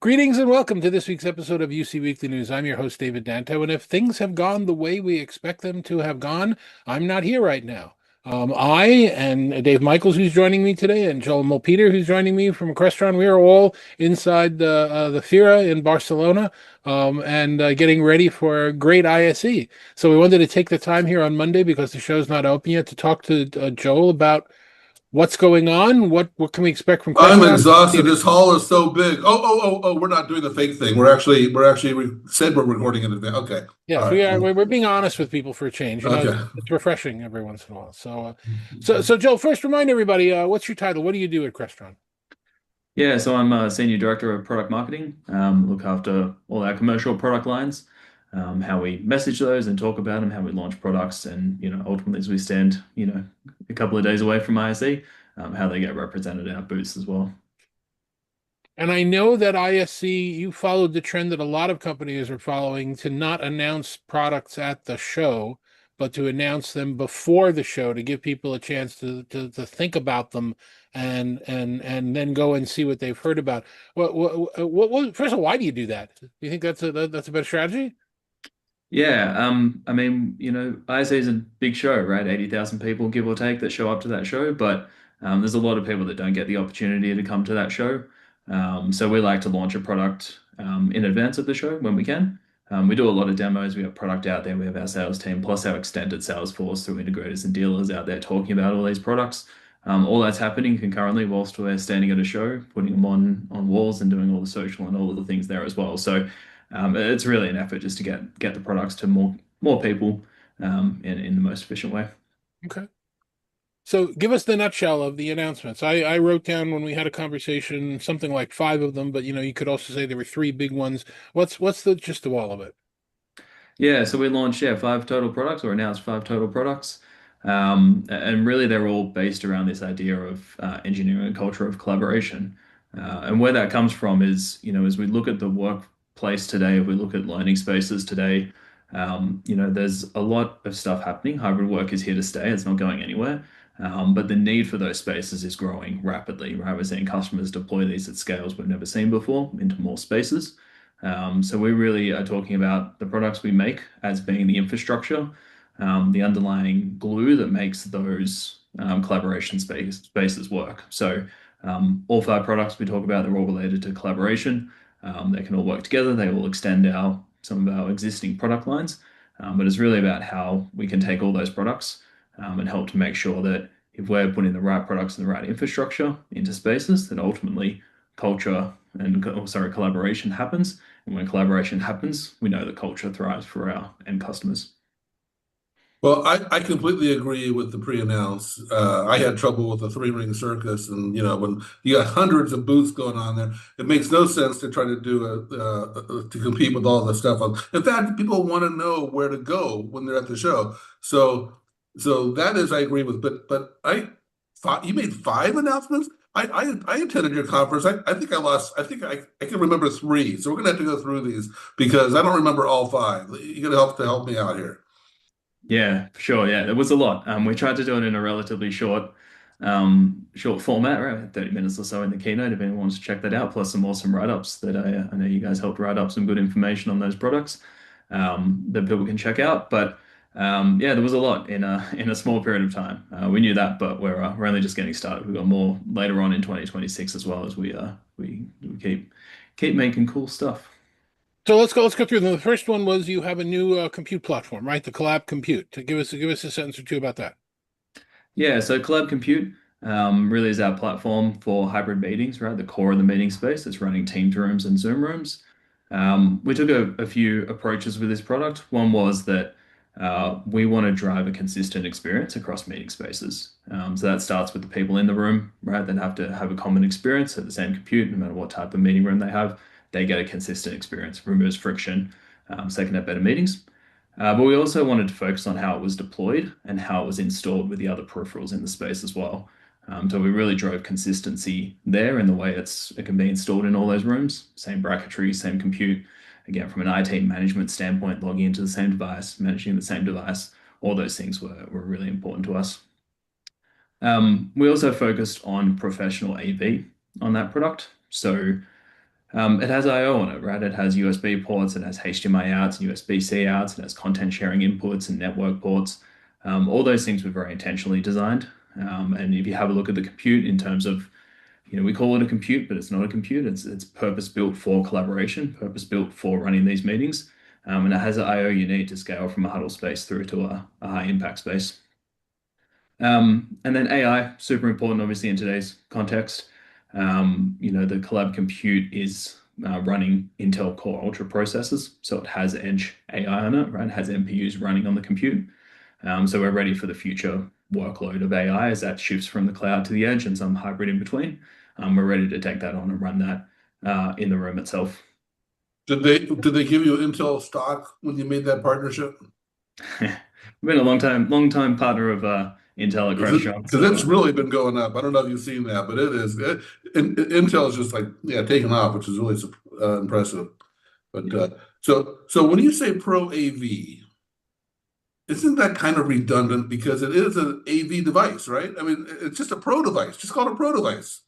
Greetings and welcome to this week's episode of UC Weekly News. I'm your host, David Danto, and if things have gone the way we expect them to have gone, I'm not here right now. I and Dave Michels, who's joining me today, and Joel Mulpeter, who's joining me from Crestron, we are all inside the Fira in Barcelona and getting ready for a great ISE. So we wanted to take the time here on Monday because the show's not open yet to talk to Joel about what's going on, what can we expect from I'm Crestron. exhausted. This hall is so big. Oh, we're not doing the fake thing. We said we're recording in advance. Okay. All Yes, we right. are. We're being honest with people for a change. Okay. It's refreshing every once in a while. So, Joe, first remind everybody, what's your title? What do you do at Crestron? Yeah, so I'm a senior director of product marketing. Look after all our commercial product lines, how we message those and talk about them, how we launch products, and ultimately as we stand, a couple of days away from ISE, how they get represented at our booths as well. And I know that ISC, you followed the trend that a lot of companies are following to not announce products at the show, but to announce them before the show to give people a chance to think about them and then go and see what they've heard about. First of all, why do you do that? Do you think that's a better strategy? Yeah, I mean, ISE is a big show, right? 80,000 people, give or take, that show up to that show, but there's a lot of people that don't get the opportunity to come to that show. So we like to launch a product in advance of the show when we can. We do a lot of demos. We have product out there. We have our sales team, plus our extended sales force through integrators and dealers out there talking about all these products. All that's happening concurrently whilst we're standing at a show, putting them on walls and doing all the social and all of the things there as well. So it's really an effort just to get the products to more people in the most efficient way. Okay. So give us the nutshell of the announcements. I wrote down when we had a conversation something like five of them, but you could also say there were three big ones. What's the gist of all of it? Yeah, so we launched five total products or announced five total products. And really they're all based around this idea of engineering and culture of collaboration. And where that comes from is, as we look at the workplace today, if we look at learning spaces today, there's a lot of stuff happening. Hybrid work is here to stay. It's not going anywhere. But the need for those spaces is growing rapidly, right? We're seeing customers deploy these at scales we've never seen before into more spaces. So we really are talking about the products we make as being the infrastructure, the underlying glue that makes those collaboration spaces work. So all five products we talk about, they're all related to collaboration. They can all work together. They all extend some of our existing product lines. But it's really about how we can take all those products and help to make sure that if we're putting the right products and the right infrastructure into spaces, then ultimately culture and collaboration happens. And when collaboration happens, we know that culture thrives for our end customers. Well, I completely agree with the pre-announce. I had trouble with the three-ring circus, and when you got hundreds of booths going on there, it makes no sense to try to do to compete with all the stuff. In fact, people want to know where to go when they're at the show. So that is I agree with. But you made five announcements. I attended your conference. I think I lost. I think I can remember three. So we're gonna have to go through these because I don't remember all five. You're gonna help me out here. Yeah, for sure. Yeah, there was a lot. We tried to do it in a relatively short format, right? 30 minutes or so in the keynote, if anyone wants to check that out, plus some awesome write-ups that I know you guys helped write up some good information on those products that people can check out. But yeah, there was a lot in a small period of time. We knew that, but we're only just getting started. We've got more later on in 2026 as well as we keep making cool stuff. So let's go through them. The first one was you have a new compute platform, right? The Collab Compute. To give us a sentence or two about that. Yeah, so Collab Compute really is our platform for hybrid meetings, right? The core of the meeting space. It's running Teams rooms and Zoom rooms. We took a few approaches with this product. One was that we want to drive a consistent experience across meeting spaces. So that starts with the people in the room, right? They have to have a common experience at the same compute, no matter what type of meeting room they have. They get a consistent experience, removes friction, so they can have better meetings. But we also wanted to focus on how it was deployed and how it was installed with the other peripherals in the space as well. So we really drove consistency there in the way it can be installed in all those rooms. Same bracketry, same compute. Again, from an IT management standpoint, logging into the same device, managing the same device, all those things were really important to us. We also focused on professional AV on that product. So It has I/O on it, right? It has USB ports, it has HDMI outs and USB-C outs, it has content sharing inputs and network ports. All those things were very intentionally designed. And if you have a look at the compute in terms of, we call it a compute, but it's not a compute. It's purpose built for collaboration, purpose built for running these meetings. And it has the I/O you need to scale from a huddle space through to a high impact space. And then AI, super important, obviously, in today's context. The collab compute is running Intel Core Ultra processors, so it has edge AI on it, right? It has NPUs running on the compute. So we're ready for the future workload of AI as that shifts from the cloud to the edge and some hybrid in between. We're ready to take that on and run that in the room itself. Did they give you Intel stock when you made that partnership? We've been a long time partner of Intel at Crestron, Because it's really been going up. I don't know if you've seen that, but it is. Intel is just like, yeah, taking off, which is really impressive. But yeah. so when you say Pro AV, isn't that kind of redundant because it is an AV device, right? I mean, it's just a Pro device. Just call it a Pro device.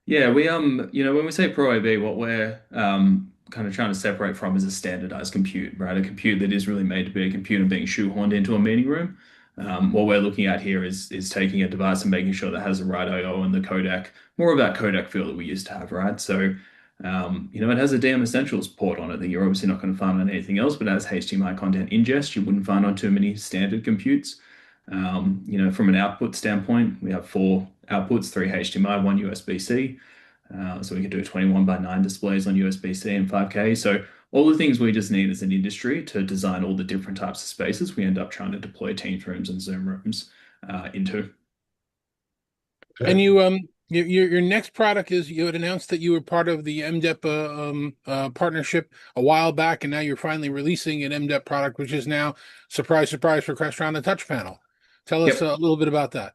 Yeah, when we say Pro AV, what we're kind of trying to separate from is a standardized compute, right? A compute that is really made to be a computer being shoehorned into a meeting room. What we're looking at here is taking a device and making sure that has the right I/O and the codec, more of that codec feel that we used to have, right? So, it has a DM Essentials port on it that you're obviously not going to find on anything else, but it has HDMI content ingest you wouldn't find on too many standard computes. From an output standpoint, we have four outputs, three HDMI, one USB-C. So we can do 21 by 9 displays on USB-C and 5K. So all the things we just need as an industry to design all the different types of spaces we end up trying to deploy Teams rooms and Zoom rooms into. And Okay. your next product is you had announced that you were part of the MDEP partnership a while back, and now you're finally releasing an MDEP product, which is now, surprise, surprise, for Crestron, a touch panel. Tell us Yep. a little bit about that.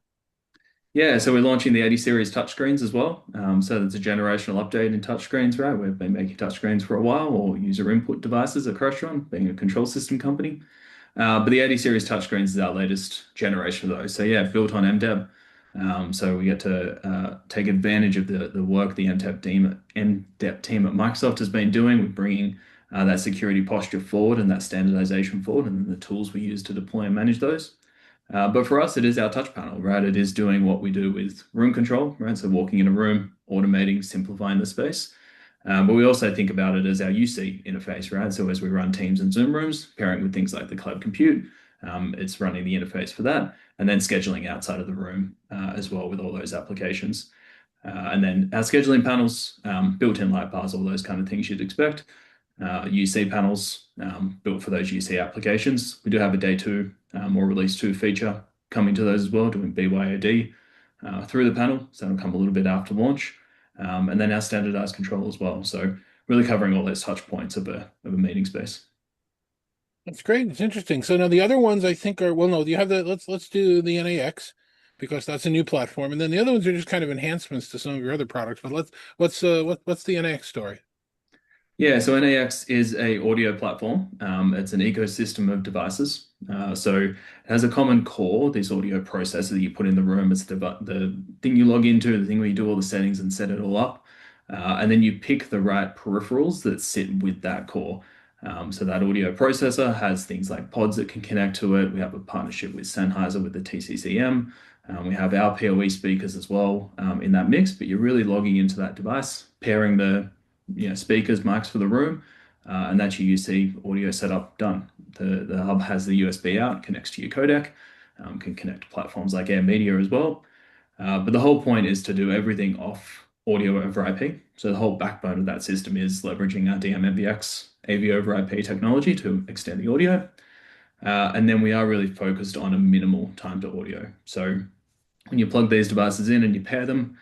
Yeah, so we're launching the 80 series touchscreens as well. So there's a generational update in touchscreens, right? We've been making touchscreens for a while, or user input devices at Crestron, being a control system company. But the 80 series touchscreens is our latest generation of those. So yeah, built on MDEP. So we get to take advantage of the work the MDEP team at Microsoft has been doing with bringing that security posture forward and that standardization forward, and then the tools we use to deploy and manage those. But for us, it is our touch panel, right? It is doing what we do with room control, right? So walking in a room, automating, simplifying the space. But we also think about it as our UC interface, right? So as we run Teams and Zoom rooms, pairing with things like the cloud compute, it's running the interface for that, and then scheduling outside of the room as well with all those applications. And then our scheduling panels, built-in light bars, all those kind of things you'd expect. UC panels built for those UC applications. We do have a day two or release two feature coming to those as well, doing BYOD through the panel. So it'll come a little bit after launch. And then our standardized control as well. So really covering all those touch points of a meeting space. That's great. It's interesting. So now the other ones I think are, well, no, you have the, let's do the NAX because that's a new platform, and then the other ones are just kind of enhancements to some of your other products. But what's the NAX story? Yeah, so NAX is a audio platform. It's an ecosystem of devices. So it has a common core, this audio processor that you put in the room. It's the thing you log into, the thing where you do all the settings and set it all up. And then you pick the right peripherals that sit with that core. So that audio processor has things like pods that can connect to it. We have a partnership with Sennheiser with the TCCM. We have our PoE speakers as well in that mix, but you're really logging into that device, pairing the speakers, mics for the room, and that's your UC audio setup done. The hub has the USB out, connects to your codec, can connect to platforms like Air Media as well. But the whole point is to do everything off audio over IP. So the whole backbone of that system is leveraging our DMMBX AV over IP technology to extend the audio. And then we are really focused on a minimal time to audio. So when you plug these devices in and you pair them,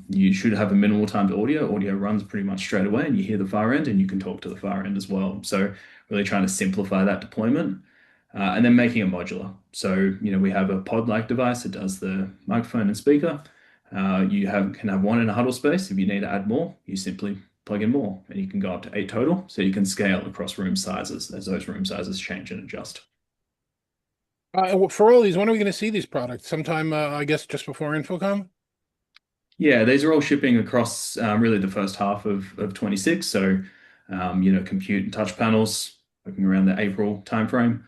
you should have a minimal time to audio. Audio runs pretty much straight away, and you hear the far end, and you can talk to the far end as well. So really trying to simplify that deployment, and then making it modular. So we have a pod-like device that does the microphone and speaker. Can have one in a huddle space. If you need to add more, you simply plug in more, and you can go up to 8 total. So you can scale across room sizes as those room sizes change and adjust. For all these, when are we going to see these products? Sometime, I guess, just before InfoComm? Yeah, these are all shipping across really the first half of 26. So, compute and touch panels looking around the April timeframe.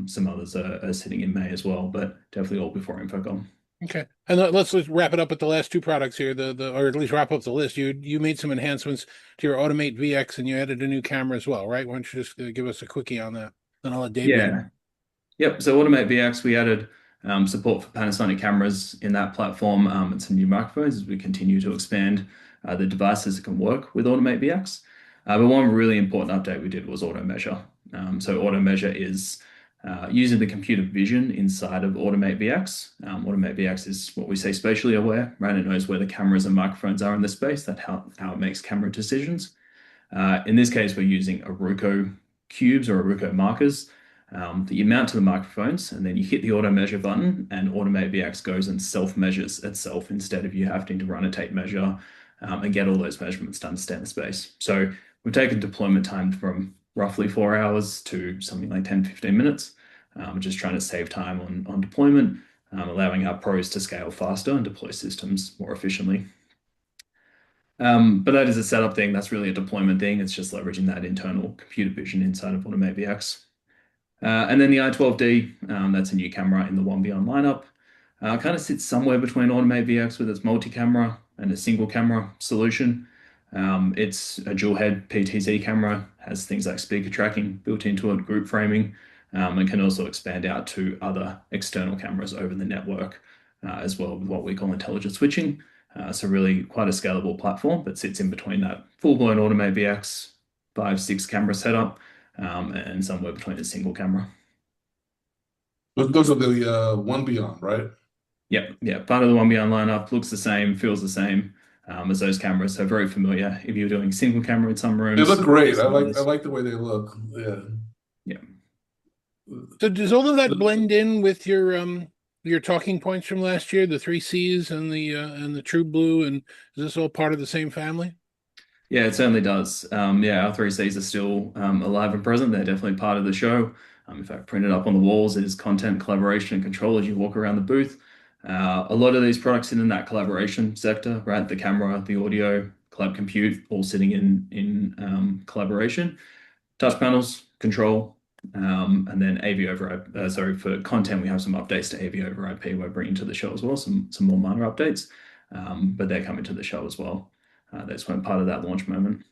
Some others are sitting in May as well, but definitely all before InfoComm. Okay, and let's wrap it up with the last two products here. The or at least wrap up the list. You made some enhancements to your Automate VX, and you added a new camera as well, right? Why don't you just give us a quickie on that? Then I'll let Dave get in. Yeah. Yep. So Automate VX, we added support for Panasonic cameras in that platform and some new microphones as we continue to expand the devices that can work with Automate VX. But one really important update we did was Auto Measure. So Auto Measure is using the computer vision inside of Automate VX. Automate VX is what we say spatially aware, right? It knows where the cameras and microphones are in the space. That's how it makes camera decisions. In this case, we're using Aruco cubes or Aruco markers that you mount to the microphones, and then you hit the auto measure button, and Automate VX goes and self measures itself instead of you having to run a tape measure and get all those measurements to understand the space. So we've taken deployment time from roughly 4 hours to something like 10, 15 minutes. Just trying to save time on deployment, allowing our pros to scale faster and deploy systems more efficiently. But that is a setup thing. That's really a deployment thing. It's just leveraging that internal computer vision inside of Automate VX. And then the i12D, that's a new camera in the One Beyond lineup. Kind of sits somewhere between Automate VX with its multi-camera and a single camera solution. It's a dual head PTZ camera, has things like speaker tracking built into it, group framing, and can also expand out to other external cameras over the network as well with what we call intelligent switching. So really quite a scalable platform, but sits in between that full-blown Automate VX 5, 6 camera setup and somewhere between a single camera. Those are the One Beyond, right? Yep, yeah. Part of the One Beyond lineup looks the same, feels the same as those cameras. So very familiar. If you're doing single camera in some rooms, They look great. I others. like the way they look. Yeah. Yeah. So does all of that blend in with your talking points from last year, the three C's and the True Blue, and is this all part of the same family? Yeah, it certainly does. Yeah, our three Cs are still alive and present. They're definitely part of the show. In fact, printed up on the walls is content, collaboration, and control as you walk around the booth. A lot of these products sit in that collaboration sector, right? The camera, the audio, collab compute, all sitting in collaboration. Touch panels, control, and then AV over IP. Sorry, for content, we have some updates to AV over IP we're bringing to the show as well, some more minor updates, but they're coming to the show as well. That's one part of that launch moment.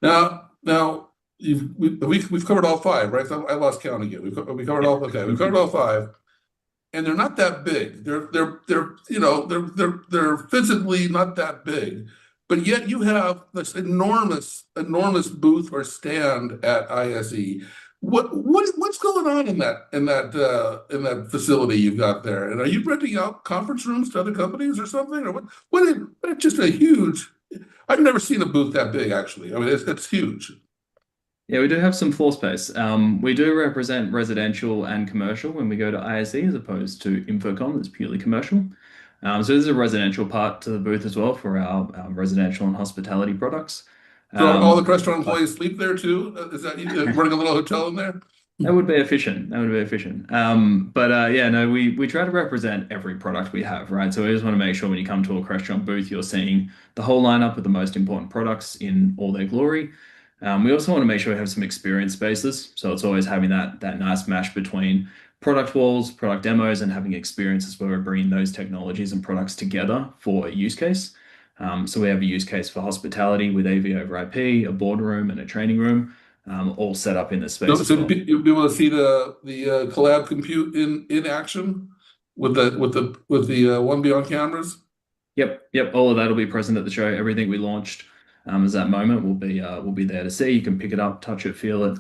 Now we've covered all five, right? I lost count again. We covered all. Okay, we've covered all five, and they're not that big. They're physically not that big, but yet you have this enormous booth or stand at ISE. What's going on in that facility you've got there? And are you renting out conference rooms to other companies or something? Or what just a huge. I've never seen a booth that big, actually. I mean, it's huge. Yeah, we do have some floor space. We do represent residential and commercial when we go to ISE as opposed to Infocom that's purely commercial. So there's a residential part to the booth as well for our residential and hospitality products. So all the Crestron employees sleep there too? Is that you running a little hotel in there? That would be efficient. That would be efficient. Yeah, no, we try to represent every product we have, right? So we just want to make sure when you come to a Crestron booth, you're seeing the whole lineup of the most important products in all their glory. We also want to make sure we have some experience spaces. So it's always having that nice mash between product walls, product demos, and having experiences where we're bringing those technologies and products together for a use case. So we have a use case for hospitality with AV over IP, a boardroom, and a training room, all set up in this space. So you'll be able to see the collab compute in action with the One Beyond cameras. Yep. All of that will be present at the show. Everything we launched as that moment will be there to see. You can pick it up, touch it, feel it,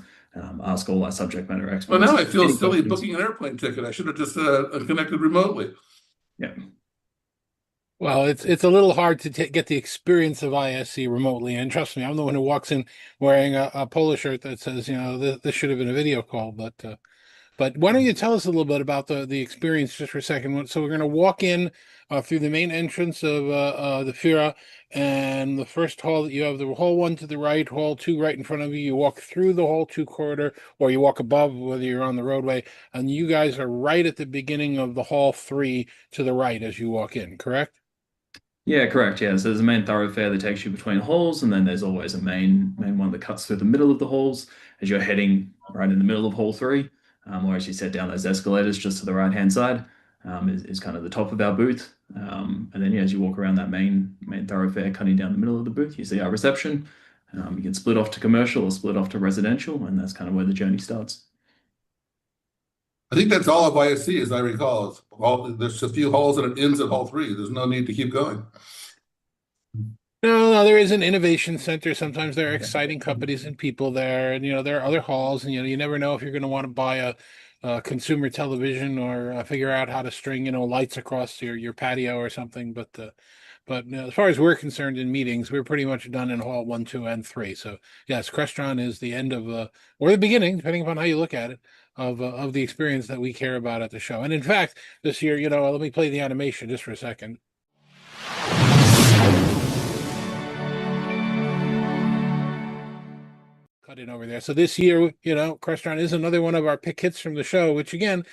ask all our subject matter experts. Well, now I feel silly booking an airplane ticket. I should have just connected remotely. Yeah. Well, it's a little hard to get the experience of ISE remotely, and trust me, I'm the one who walks in wearing a polo shirt that says, this should have been a video call. But why don't you tell us a little bit about the experience just for a second? So we're going to walk in through the main entrance of the Fira, and the first hall that you have, the hall 1 to the right, hall 2 right in front of you. You walk through the hall 2 corridor, or you walk above, whether you're on the roadway, and you guys are right at the beginning of the hall 3 to the right as you walk in, correct? Yeah, correct. Yeah, so there's a main thoroughfare that takes you between halls, and then there's always a main one that cuts through the middle of the halls as you're heading right in the middle of hall three, or as you set down those escalators just to the right-hand side, is kind of the top of our booth. And then yeah, as you walk around that main thoroughfare, cutting down the middle of the booth, you see our reception. You can split off to commercial or split off to residential, and that's kind of where the journey starts. I think that's all of ISE, as I recall. There's a few halls and it ends at hall three. There's no need to keep going. No, there is an innovation center. Sometimes there are exciting companies and people there, and there are other halls, and you never know if you're going to want to buy a consumer television or figure out how to string lights across your patio or something. But as far as we're concerned in meetings, we're pretty much done in hall 1, 2, and 3. So yes, Crestron is the end of or the beginning, depending upon how you look at it, of the experience that we care about at the show. And in fact, this year, let me play the animation just for a second. Cut in over there. So this year, Crestron is another one of our pick hits from the show, which again,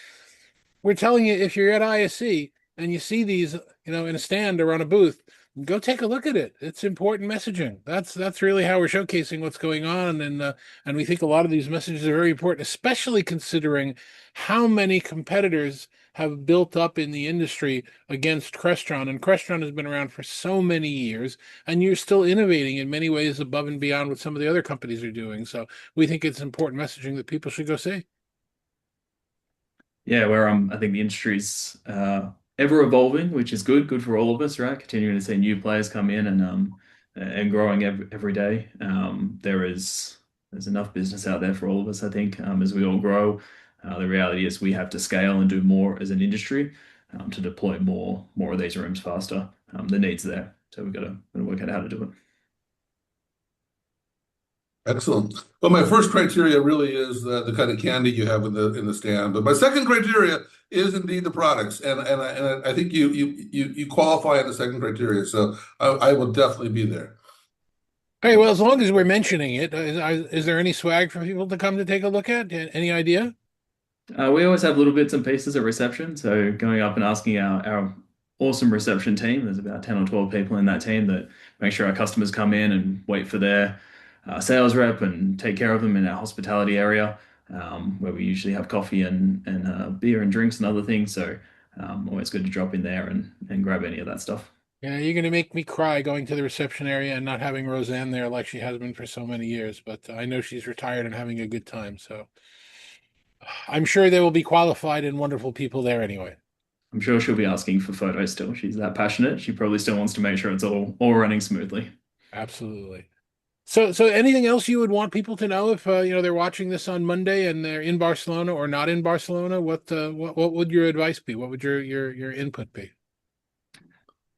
we're telling you, if you're at ISE and you see these, in a stand or on a booth, go take a look at it. It's important messaging. That's really how we're showcasing what's going on, and we think a lot of these messages are very important, especially considering how many competitors have built up in the industry against Crestron, and Crestron has been around for so many years, and you're still innovating in many ways above and beyond what some of the other companies are doing. So we think it's important messaging that people should go see. Yeah, where I think the industry's ever evolving, which is good for all of us, right? Continuing to see new players come in and growing every day. There's enough business out there for all of us, I think, as we all grow. The reality is we have to scale and do more as an industry to deploy more of these rooms faster. The need's there, so we've got to work out how to do it. Excellent. Well, my first criteria really is the kind of candy you have in the stand, but my second criteria is indeed the products, and I think you qualify on the second criteria, so I will definitely be there. Hey, well, as long as we're mentioning it, is there any swag for people to come to take a look at? Any idea? We always have little bits and pieces at reception, so going up and asking our awesome reception team. There's about 10 or 12 people in that team that make sure our customers come in and wait for their sales rep and take care of them in our hospitality area, where we usually have coffee and beer and drinks and other things. So always good to drop in there and grab any of that stuff. Yeah, you're going to make me cry going to the reception area and not having Roseanne there like she has been for so many years. But I know she's retired and having a good time. So I'm sure there will be qualified and wonderful people there anyway. I'm sure she'll be asking for photos still. She's that passionate. She probably still wants to make sure it's all running smoothly. Absolutely. So anything else you would want people to know if they're watching this on Monday and they're in Barcelona or not in Barcelona? What would your advice be? What would your input be?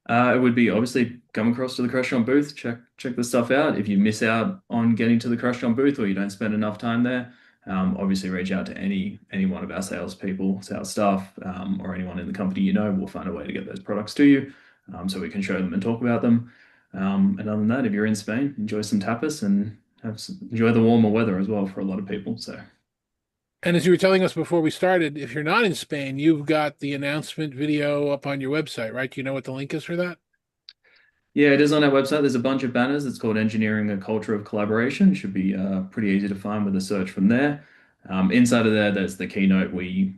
It would be obviously come across to the Crestron booth, check the stuff out. If you miss out on getting to the Crestron booth or you don't spend enough time there, obviously reach out to any one of our salespeople, sales staff, or anyone in the company. We'll find a way to get those products to you, so we can show them and talk about them. And other than that, if you're in Spain, enjoy some tapas and enjoy the warmer weather as well for a lot of people. So. And as you were telling us before we started, if you're not in Spain, you've got the announcement video up on your website, right? Do you know what the link is for that? Yeah, it is on our website. There's a bunch of banners. It's called Engineering a Culture of Collaboration. It should be pretty easy to find with a search from there. Inside of there's the keynote we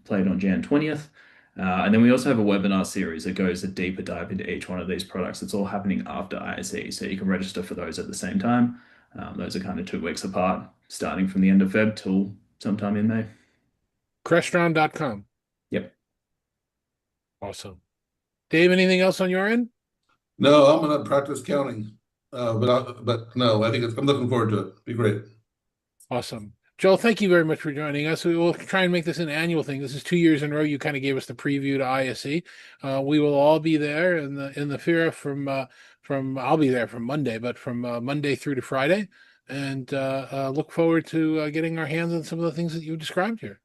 played on Jan 20th. And then we also have a webinar series that goes a deeper dive into each one of these products. It's all happening after ISE, so you can register for those at the same time. Those are kind of 2 weeks apart, starting from the end of Feb till sometime in May. Crestron.com. Yep. Awesome. Dave, anything else on your end? No, I'm going to practice counting, but no, I'm looking forward to it. Be great. Awesome. Joel, thank you very much for joining us. We will try and make this an annual thing. This is 2 years in a row. You kind of gave us the preview to ISE. We will all be there in the FIRA from I'll be there from Monday, but from Monday through to Friday, and look forward to getting our hands on some of the things that you described here.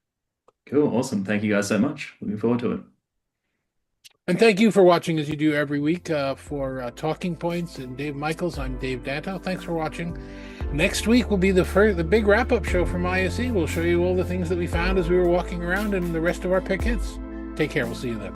Cool. Awesome. Thank you guys so much. Looking forward to it. And thank you for watching as you do every week for Talking Points and Dave Michels. I'm Dave Danto. Thanks for watching. Next week will be the big wrap-up show from ISE. We'll show you all the things that we found as we were walking around and the rest of our pick hits. Take care. We'll see you then.